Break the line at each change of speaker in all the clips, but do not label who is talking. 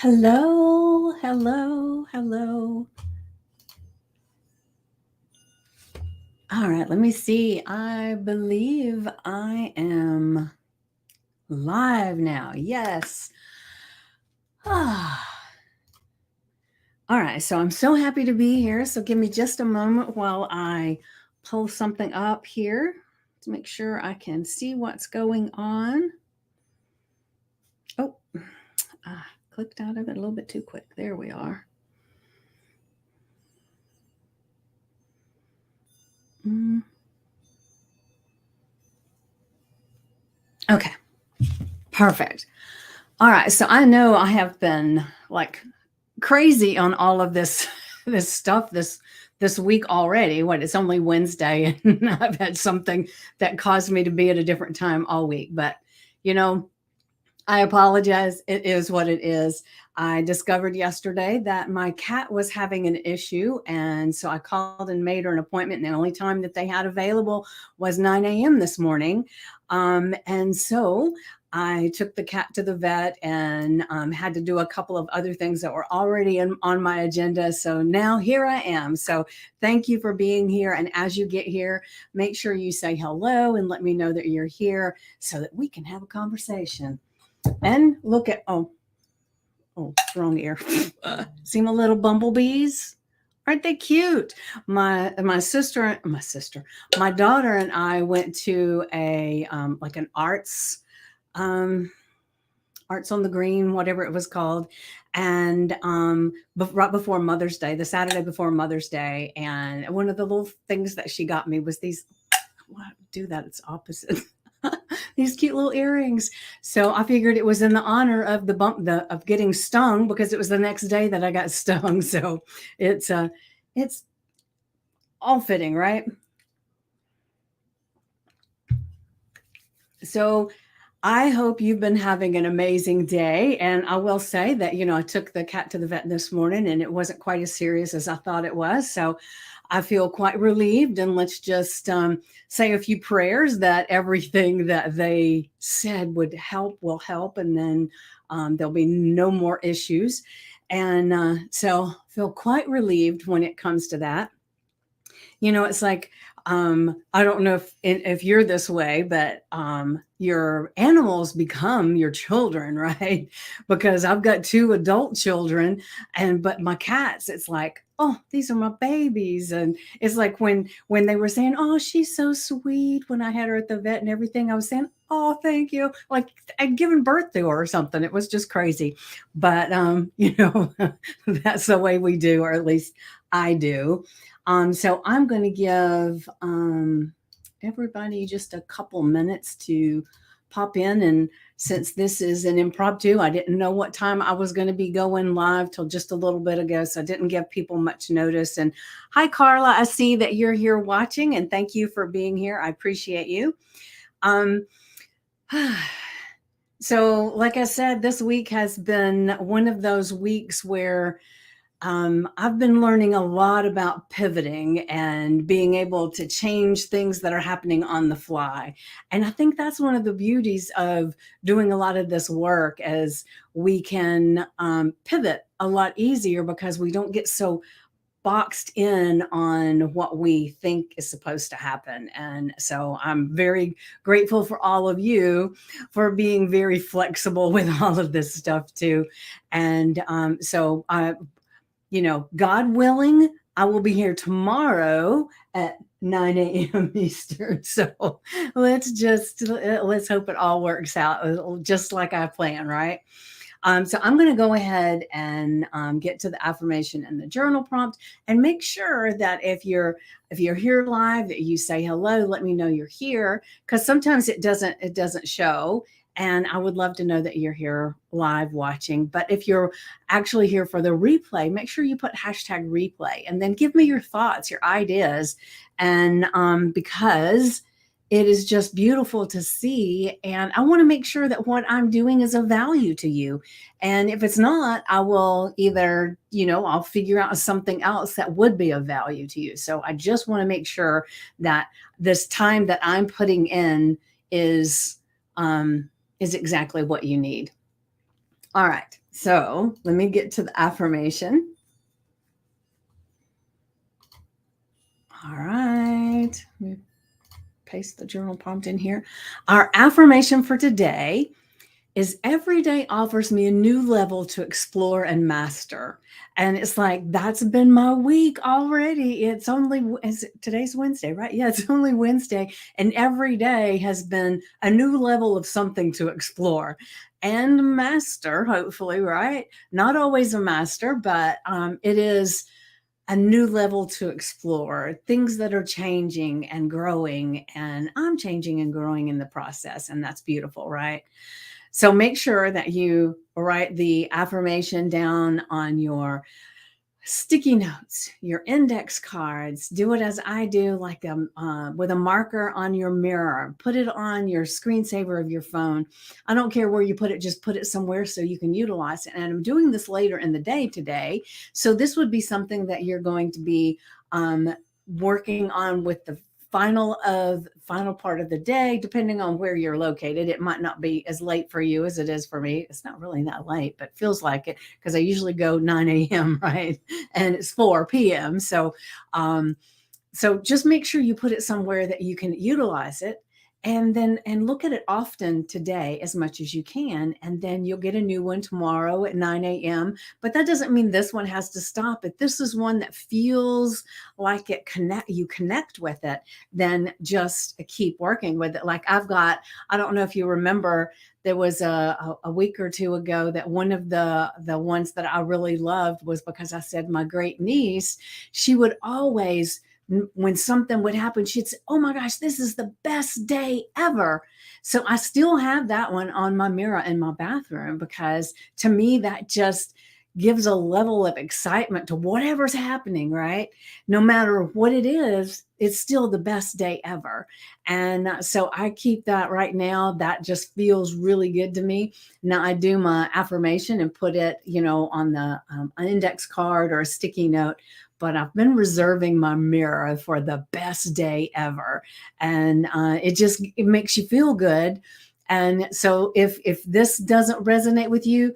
Hello, hello, hello. All right, let me see. I believe I am live now. Yes. Ah. All right, so I'm so happy to be here. So give me just a moment while I pull something up here to make sure I can see what's going on. Oh, I clicked out of it a little bit too quick. There we are. Mm. Okay, perfect. All right, so I know I have been like crazy on all of this this stuff this week already. What, it's only Wednesday and I've had something that caused me to be at a different time all week. But you know, I apologize. It is what it is. I discovered yesterday that my cat was having an issue. And so I called and made her an appointment. And the only time that they had available was 9 a.m. this morning. And so I took the cat to the vet and had to do a couple of other things that were already on my agenda. So now here I am. So thank you for being here. And as you get here, make sure you say hello and let me know that you're here so that we can have a conversation. And look at wrong ear. See my little bumblebees? Aren't they cute? My daughter and I went to a like an um arts on the green, whatever it was called, and right before Mother's Day, the Saturday before Mother's Day, and one of the little things that she got me was these. What do that? It's opposite. These cute little earrings. So I figured it was in the honor of of getting stung because it was the next day that I got stung. So it's all fitting, right? So I hope you've been having an amazing day. And I will say that, I took the cat to the vet this morning and it wasn't quite as serious as I thought it was. So I feel quite relieved. And let's just say a few prayers that everything that they said would help will help. And then there'll be no more issues. And so feel quite relieved when it comes to that. It's like I don't know if you're this way, but your animals become your children, right? Because I've got two adult children, but my cats, it's like, oh, these are my babies. And it's like when they were saying, oh, she's so sweet, when I had her at the vet and everything, I was saying, oh, thank you, like I'd given birth to her or something. It was just crazy. But that's the way we do, or at least I do. So I'm going to give everybody just a couple minutes to pop in. And since this is an impromptu, I didn't know what time I was going to be going live till just a little bit ago. So I didn't give people much notice. And hi, Carla. I see that you're here watching, and thank you for being here. I appreciate you. Um, so, like I said, this week has been one of those weeks where I've been learning a lot about pivoting and being able to change things that are happening on the fly. And I think that's one of the beauties of doing a lot of this work, as we can pivot a lot easier because we don't get so boxed in on what we think is supposed to happen. And so I'm very grateful for all of you for being very flexible with all of this stuff too. And so God willing, I will be here tomorrow at 9 a.m. Eastern. So let's hope it all works out just like I plan, right? So I'm going to go ahead and get to the affirmation and the journal prompt, and make sure that if you're here live, that you say hello. Let me know you're here, because sometimes it doesn't show. And I would love to know that you're here live watching. But if you're actually here for the replay, make sure you put #replay and then give me your thoughts, your ideas. And because it is just beautiful to see. And I want to make sure that what I'm doing is of value to you. And if it's not, I will either, I'll figure out something else that would be of value to you. So I just want to make sure that this time that I'm putting in is exactly what you need. All right. So let me get to the affirmation. All right. Let me paste the journal prompt in here. Our affirmation for today is every day offers me a new level to explore and master. And it's like, that's been my week already. Today's Wednesday, right? Yeah, it's only Wednesday. And every day has been a new level of something to explore and master, hopefully, right? Not always a master, but it is a new level to explore, things that are changing and growing. And I'm changing and growing in the process. And that's beautiful, right? So make sure that you write the affirmation down on your sticky notes, your index cards. Do it as I do, like with a marker on your mirror. Put it on your screensaver of your phone. I don't care where you put it, just put it somewhere so you can utilize it. And I'm doing this later in the day today. So this would be something that you're going to be working on with the final part of the day, depending on where you're located. It might not be as late for you as it is for me. It's not really that late, but feels like it because I usually go 9 a.m. right, and it's 4 p.m. So just make sure you put it somewhere that you can utilize it, and look at it often today as much as you can, and then you'll get a new one tomorrow at 9 a.m. But that doesn't mean this one has to stop. If this is one that feels like you connect with it, then just keep working with it. Like I don't know if you remember, there was a week or two ago that one of the ones that I really loved was because I said my great niece, she would always, when something would happen, she'd say, "Oh my gosh, this is the best day ever." So I still have that one on my mirror in my bathroom because to me, that just gives a level of excitement to whatever's happening, right? No matter what it is, it's still the best day ever. And so I keep that right now. That just feels really good to me. Now I do my affirmation and put it, on the an index card or a sticky note, but I've been reserving my mirror for the best day ever. And it makes you feel good. And so if this doesn't resonate with you,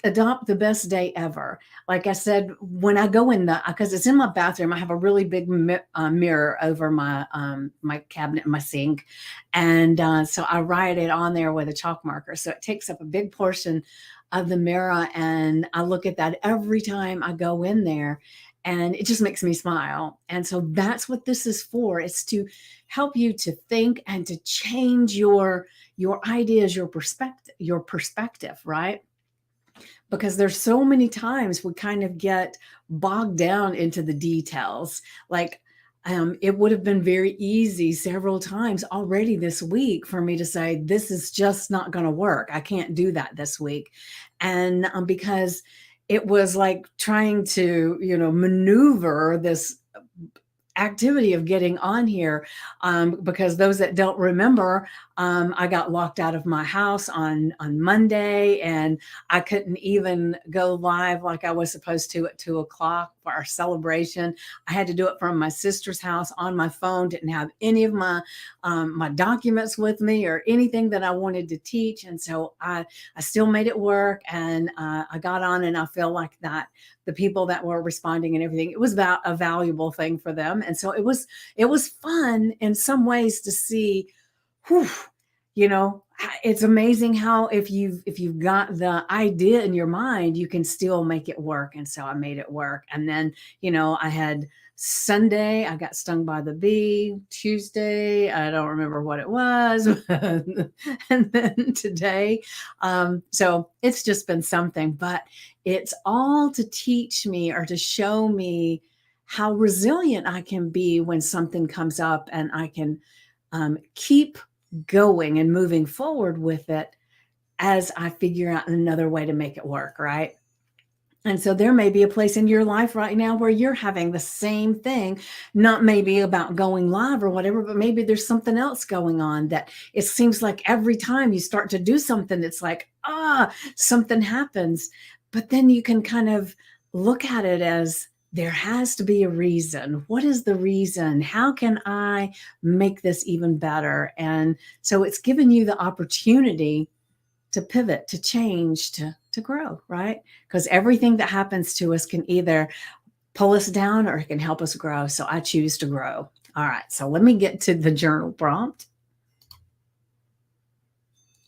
adopt the best day ever. Like I said, when I go because it's in my bathroom, I have a really big mirror over my cabinet and my sink. And so I write it on there with a chalk marker. So it takes up a big portion of the mirror. And I look at that every time I go in there. And it just makes me smile. And so that's what this is for. It's to help you to think and to change your ideas, your perspective, right? Because there's so many times we kind of get bogged down into the details. Like it would have been very easy several times already this week for me to say, this is just not going to work. I can't do that this week. And because it was like trying to, maneuver this activity of getting on here, because those that don't remember, I got locked out of my house on Monday, and I couldn't even go live like I was supposed to at 2 o'clock for our celebration. I had to do it from my sister's house on my phone. Didn't have any of my documents with me or anything that I wanted to teach, and so I still made it work, and I got on, and I feel like that the people that were responding and everything, it was about a valuable thing for them. And so it was fun in some ways to see, whew, it's amazing how if you've got the idea in your mind, you can still make it work. And so I made it work. And then, I had Sunday, I got stung by the bee. Tuesday, I don't remember what it was. And then today, so it's just been something, but it's all to teach me or to show me how resilient I can be when something comes up, and I can keep going and moving forward with it as I figure out another way to make it work, right? And so there may be a place in your life right now where you're having the same thing, not maybe about going live or whatever, but maybe there's something else going on that it seems like every time you start to do something, it's like, something happens. But then you can kind of look at it as, there has to be a reason. What is the reason? How can I make this even better? And so it's given you the opportunity to pivot, to change, to to grow, right? Because everything that happens to us can either pull us down or it can help us grow. So I choose to grow. All right. So let me get to the journal prompt.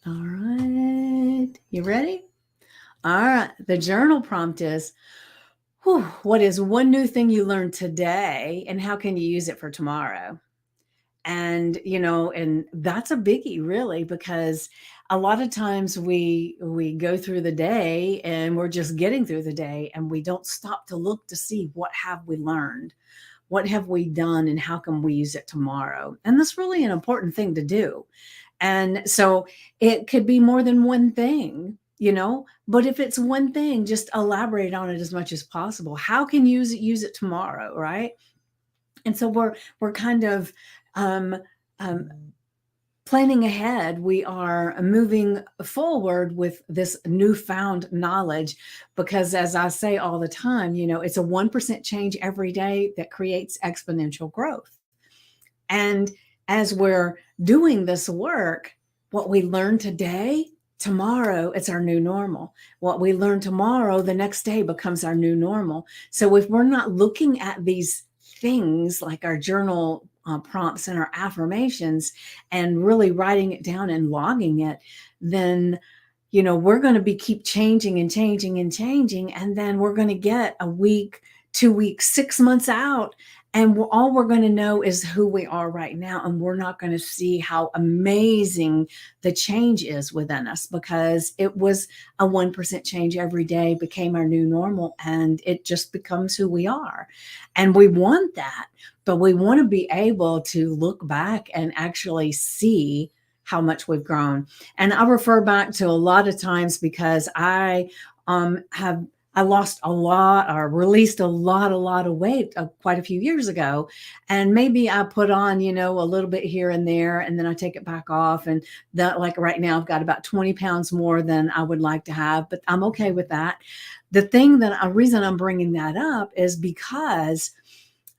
All right. You ready? All right. The journal prompt is, what is one new thing you learned today and how can you use it for tomorrow? And and that's a biggie, really, because a lot of times we go through the day and we're just getting through the day and we don't stop to look to see what have we learned, what have we done, and how can we use it tomorrow. And that's really an important thing to do. And so it could be more than one thing, but if it's one thing, just elaborate on it as much as possible. How can you use it tomorrow, right? And so we're kind of um, um, planning ahead. We are moving forward with this newfound knowledge because, as I say all the time, it's a 1% change every day that creates exponential growth. And as we're doing this work, what we learn today, tomorrow, it's our new normal. What we learn tomorrow, the next day becomes our new normal. So if we're not looking at these things like our journal prompts and our affirmations and really writing it down and logging it, then we're going to be keep changing and changing and changing, and then we're going to get a week, 2 weeks, 6 months out, and all we're going to know is who we are right now, and we're not going to see how amazing the change is within us, because it was a 1% change every day became our new normal, and it just becomes who we are. And we want that, but we want to be able to look back and actually see how much we've grown. And I refer back to a lot of times because I lost a lot or released a lot of weight quite a few years ago. And maybe I put on, a little bit here and there, and then I take it back off. And that, like right now, I've got about 20 pounds more than I would like to have, but I'm okay with that. The reason I'm bringing that up is because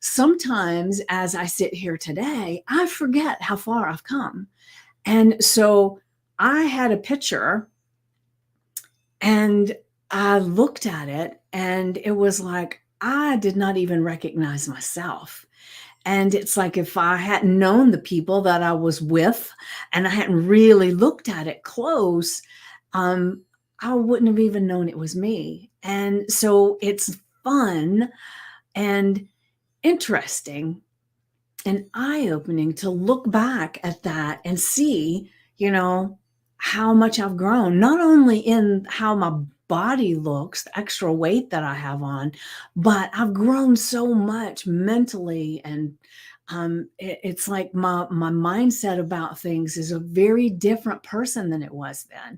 sometimes as I sit here today, I forget how far I've come. And so I had a picture and I looked at it and it was like, I did not even recognize myself. And it's like, if I hadn't known the people that I was with and I hadn't really looked at it close, I wouldn't have even known it was me. And so it's fun and interesting and eye-opening to look back at that and see, how much I've grown, not only in how my body looks, the extra weight that I have on, but I've grown so much mentally. And it's like my mindset about things is a very different person than it was then.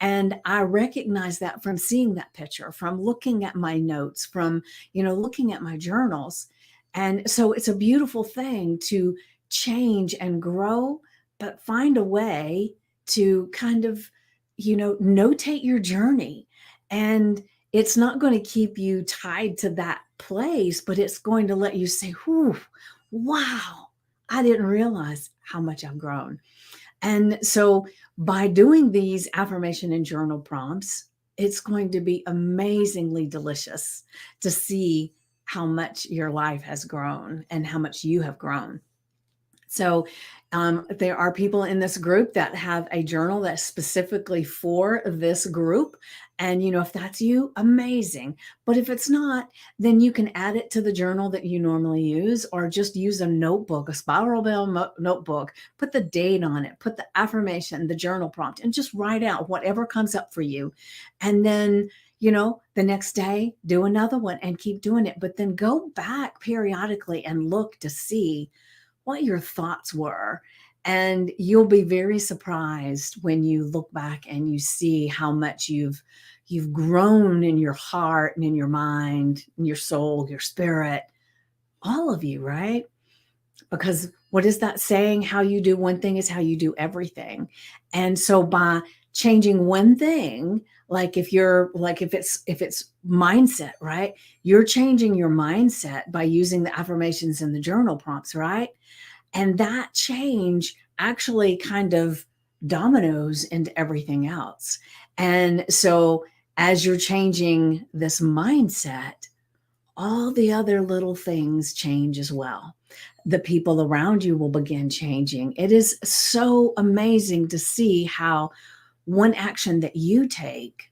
And I recognize that from seeing that picture, from looking at my notes, from, looking at my journals. And so it's a beautiful thing to change and grow, but find a way to kind of, notate your journey. And it's not going to keep you tied to that place, but it's going to let you say, whew, wow, I didn't realize how much I've grown. And so by doing these affirmation and journal prompts, it's going to be amazingly delicious to see how much your life has grown and how much you have grown. So there are people in this group that have a journal that's specifically for this group. And, if that's you, amazing. But if it's not, then you can add it to the journal that you normally use, or just use a notebook, a spiral bound notebook, put the date on it, put the affirmation, the journal prompt, and just write out whatever comes up for you. And then, the next day, do another one and keep doing it. But then go back periodically and look to see what your thoughts were. And you'll be very surprised when you look back and you see how much you've grown in your heart and in your mind, in your soul, your spirit, all of you, right? Because what is that saying? How you do one thing is how you do everything. And so by changing one thing, like if it's mindset, right? You're changing your mindset by using the affirmations and the journal prompts, right? And that change actually kind of dominoes into everything else. And so as you're changing this mindset, all the other little things change as well. The people around you will begin changing. It is so amazing to see how one action that you take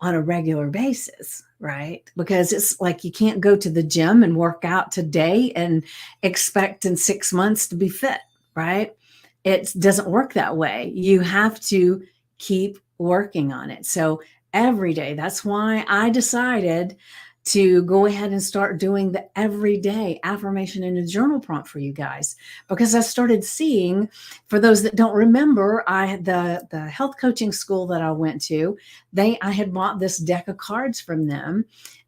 on a regular basis, right? Because it's like you can't go to the gym and work out today and expect in 6 months to be fit, right? It doesn't work that way. You have to keep working on it. So every day, that's why I decided to go ahead and start doing the everyday affirmation in a journal prompt for you guys, because I started seeing, for those that don't remember, I had the health coaching school that I went to, I had bought this deck of cards from them,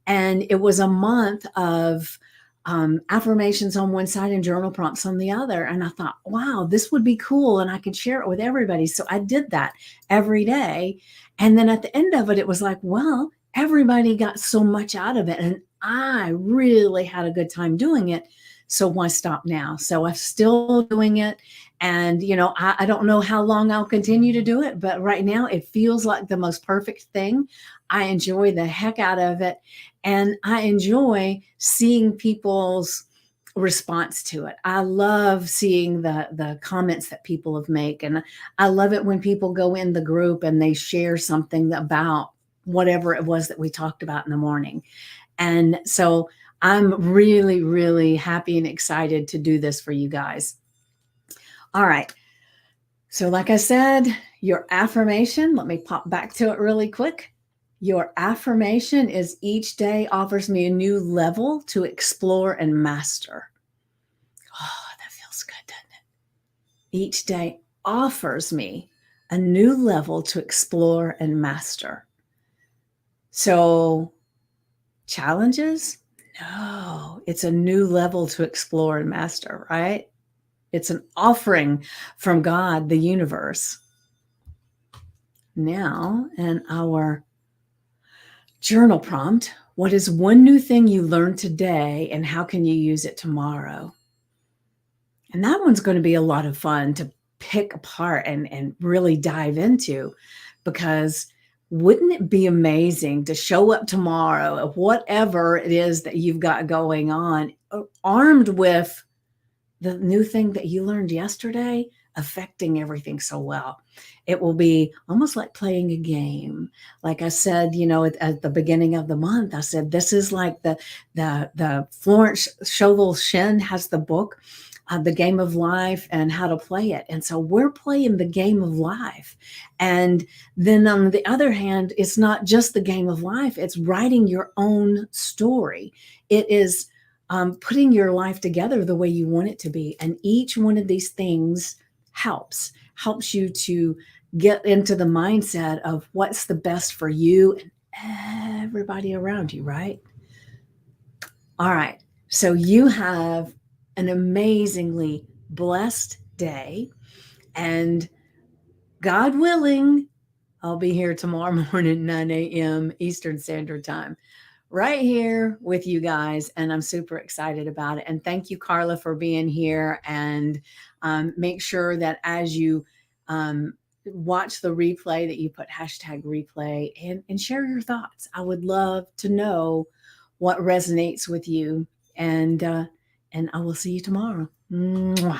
and it was a month of affirmations on one side and journal prompts on the other. And I thought, wow, this would be cool, and I could share it with everybody. So I did that every day. And then at the end of it, it was like, well, everybody got so much out of it, and I really had a good time doing it. So why stop now? So I'm still doing it. And, I don't know how long I'll continue to do it, but right now it feels like the most perfect thing. I enjoy the heck out of it. And I enjoy seeing people's response to it. I love seeing the comments that people have made. And I love it when people go in the group and they share something about whatever it was that we talked about in the morning. And so I'm really, really happy and excited to do this for you guys. All right. So, like I said, your affirmation, let me pop back to it really quick. Your affirmation is each day offers me a new level to explore and master. Oh, that feels good, doesn't it? Each day offers me a new level to explore and master. So, challenges? No, it's a new level to explore and master, right? It's an offering from God, the universe. Now, in our journal prompt, what is one new thing you learned today, and how can you use it tomorrow? And that one's going to be a lot of fun to pick apart and really dive into, because wouldn't it be amazing to show up tomorrow of whatever it is that you've got going on, armed with the new thing that you learned yesterday, affecting everything so well. It will be almost like playing a game. Like I said, at the beginning of the month, I said, this is like the Florence Scovel Shinn has the book, The Game of Life and How to Play It. And so we're playing the game of life. And then on the other hand, it's not just the game of life, it's writing your own story. It is putting your life together the way you want it to be. And each one of these things helps you to get into the mindset of what's the best for you and everybody around you, right? All right. So you have an amazingly blessed day, and God willing, I'll be here tomorrow morning, 9 a.m. Eastern Standard Time, right here with you guys. And I'm super excited about it. And thank you, Carla, for being here. And make sure that as you watch the replay, that you put #replay and share your thoughts. I would love to know what resonates with you. And I will see you tomorrow. Mwah.